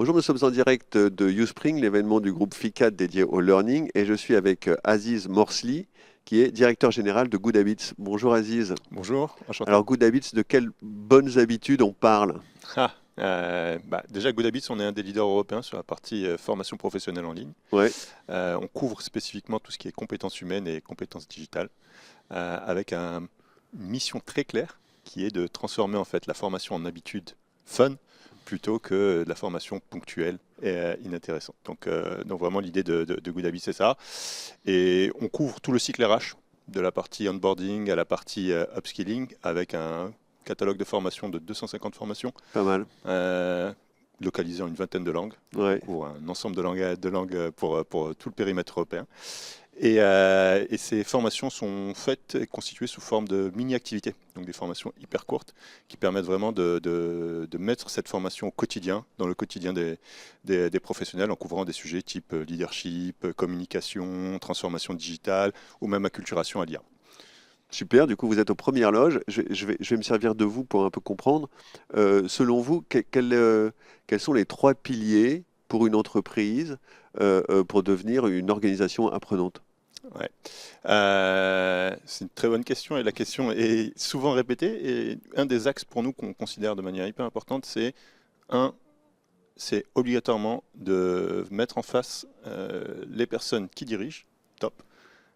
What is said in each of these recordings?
Bonjour, nous sommes en direct de Uspring, l'événement du groupe FICAD dédié au learning, et je suis avec Aziz Morsli, qui est directeur général de Good Habits. Bonjour Aziz. Bonjour, enchanté. Alors Good Habits, de quelles bonnes habitudes on parle? Déjà, Good Habits, on est un des leaders européens sur la partie formation professionnelle en ligne. Ouais, On couvre spécifiquement tout ce qui est compétences humaines et compétences digitales, avec une mission très claire qui est de transformer en fait la formation en habitude fun plutôt que de la formation ponctuelle et inintéressante. Donc vraiment l'idée de Good Habits, c'est ça. Et on couvre tout le cycle RH, de la partie onboarding à la partie upskilling, avec un catalogue de formations de 250 formations, pas mal. euh, localisées en une vingtaine de langues. On Ouais. couvre un ensemble de langues pour tout le périmètre européen. Et ces formations sont faites et constituées sous forme de mini-activités, donc des formations hyper courtes qui permettent vraiment de mettre cette formation au quotidien, dans le quotidien des professionnels, en couvrant des sujets type leadership, communication, transformation digitale ou même acculturation à l'IA. Super, du coup vous êtes aux premières loges. Je vais me servir de vous pour un peu comprendre. Selon vous, quels sont les trois piliers pour une entreprise pour devenir une organisation apprenante? Ouais. C'est une très bonne question et la question est souvent répétée. Et un des axes pour nous qu'on considère de manière hyper importante, un, c'est obligatoirement de mettre en face les personnes qui dirigent, top,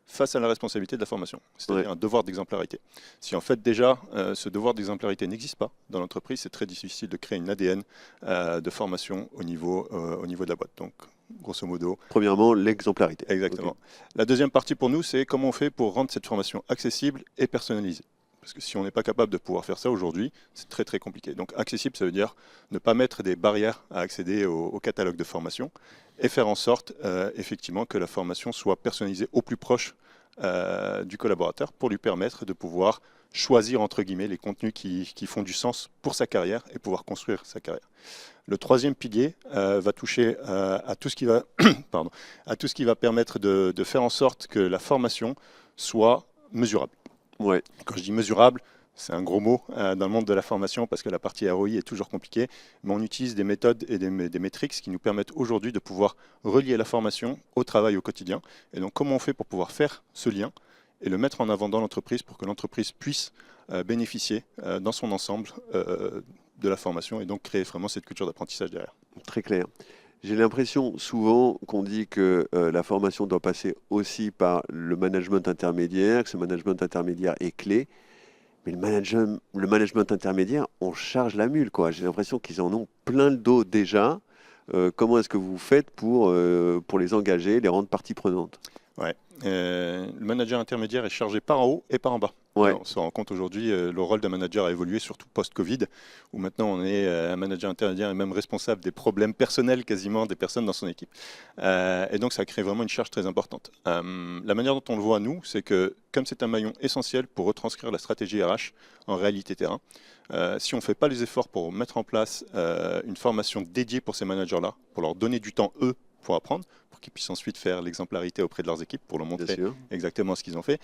face à la responsabilité de la formation, Ouais, c'est-à-dire un devoir d'exemplarité. Si en fait déjà ce devoir d'exemplarité n'existe pas dans l'entreprise, c'est très difficile de créer une ADN de formation au niveau de la boîte. Donc, grosso modo, premièrement, l'exemplarité. Ok. exactement. La deuxième partie pour nous, c'est comment on fait pour rendre cette formation accessible et personnalisée. Parce que si on n'est pas capable de pouvoir faire ça aujourd'hui, c'est très très compliqué. Donc accessible, ça veut dire ne pas mettre des barrières à accéder au catalogue de formation et faire en sorte effectivement que la formation soit personnalisée au plus proche du collaborateur pour lui permettre de pouvoir choisir entre guillemets les contenus qui font du sens pour sa carrière et pouvoir construire sa carrière. Le troisième pilier va toucher à tout ce qui va, pardon, à tout ce qui va permettre de faire en sorte que la formation soit mesurable. Ouais, Quand je dis mesurable, c'est un gros mot dans le monde de la formation parce que la partie ROI est toujours compliquée, mais on utilise des méthodes et des métriques qui nous permettent aujourd'hui de pouvoir relier la formation au travail au quotidien. Et donc comment on fait pour pouvoir faire ce lien et le mettre en avant dans l'entreprise pour que l'entreprise puisse bénéficier dans son ensemble de la formation et donc créer vraiment cette culture d'apprentissage derrière. très clair. J'ai l'impression souvent qu'on dit que la formation doit passer aussi par le management intermédiaire, que ce management intermédiaire est clé. Mais le management intermédiaire, on charge la mule, quoi. J'ai l'impression qu'ils en ont plein le dos déjà. Comment est-ce que vous faites pour les engager, les rendre partie prenante? Ouais. Le manager intermédiaire est chargé par en haut et par en bas. Ouais, On se rend compte aujourd'hui, le rôle d'un manager a évolué, surtout post-Covid, où maintenant on est un manager intermédiaire et même responsable des problèmes personnels quasiment des personnes dans son équipe. Et donc ça crée vraiment une charge très importante. La manière dont on le voit nous, c'est que comme c'est un maillon essentiel pour retranscrire la stratégie RH en réalité terrain, si on ne fait pas les efforts pour mettre en place une formation dédiée pour ces managers-là, pour leur donner du temps eux pour apprendre, pour qu'ils puissent ensuite faire l'exemplarité auprès de leurs équipes, pour leur bien montrer sûr. exactement ce qu'ils ont fait,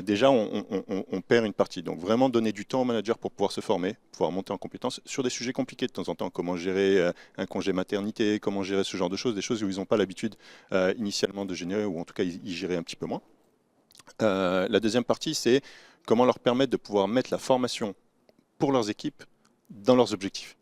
déjà on perd une partie. Donc vraiment donner du temps aux managers pour pouvoir se former, pouvoir monter en compétences sur des sujets compliqués de temps en temps, comment gérer un congé maternité, comment gérer ce genre de choses, des choses où ils n'ont pas l'habitude initialement de gérer, ou en tout cas ils géraient un petit peu moins. La deuxième partie, c'est comment leur permettre de pouvoir mettre la formation pour leurs équipes dans leurs objectifs.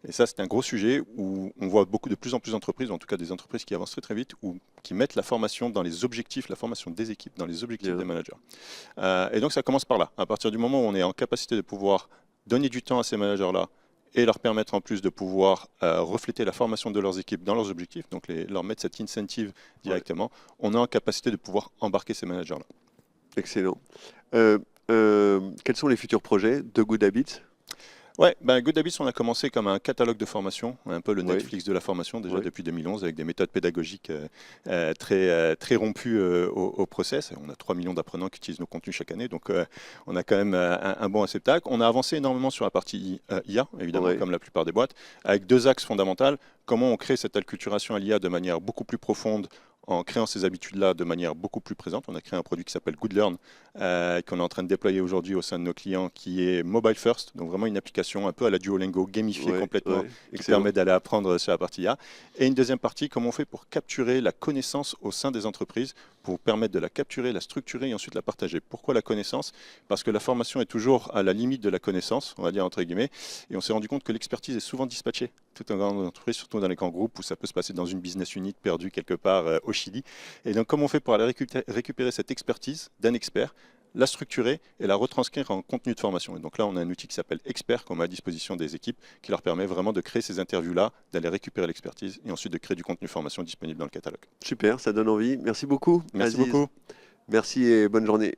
Et ça, c'est un gros sujet où on voit de plus en plus d'entreprises, en tout cas des entreprises qui avancent très très vite, ou qui mettent la formation dans les objectifs, la formation des équipes dans les objectifs des Bien. managers. Et donc ça commence par là. À partir du moment où on est en capacité de pouvoir donner du temps à ces managers-là et leur permettre en plus de pouvoir refléter la formation de leurs équipes dans leurs objectifs, donc leur mettre cette incentive Ouais, directement, on est en capacité de pouvoir embarquer ces managers-là. excellent. Euh, quels sont les futurs projets de Good Habits? Ouais, ben Good Habits, on a commencé comme un catalogue de formation, un peu le Oui, Netflix de la formation déjà oui. depuis 2011 avec des méthodes pédagogiques très rompues au process. On a 3 millions d'apprenants qui utilisent nos contenus chaque année, donc on a quand même un bon réceptacle. On a avancé énormément sur la partie IA, évidemment, Ouais, comme la plupart des boîtes, avec deux axes fondamentaux. Comment on crée cette acculturation à l'IA de manière beaucoup plus profonde en créant ces habitudes-là de manière beaucoup plus présente. On a créé un produit qui s'appelle GoodLearn, qu'on est en train de déployer aujourd'hui au sein de nos clients, qui est mobile first, donc vraiment une application un peu à la Duolingo, gamifiée complètement, qui excellent. permet d'aller apprendre sur la partie IA. Et une deuxième partie, comment on fait pour capturer la connaissance au sein des entreprises, pour permettre de la capturer, la structurer et ensuite la partager. Pourquoi la connaissance? Parce que la formation est toujours à la limite de la connaissance, on va dire entre guillemets, et on s'est rendu compte que l'expertise est souvent dispatchée, tout en grande entreprise, surtout dans les grands groupes où ça peut se passer dans une business unit perdue quelque part au Chili. Et donc comment on fait pour aller récupérer cette expertise d'un expert, la structurer et la retranscrire en contenu de formation. Et donc là, on a un outil qui s'appelle Expert qu'on met à disposition des équipes qui leur permet vraiment de créer ces interviews-là, d'aller récupérer l'expertise et ensuite de créer du contenu formation disponible dans le catalogue. Super, ça donne envie. Merci beaucoup, Merci Aziz. beaucoup. Merci et bonne journée.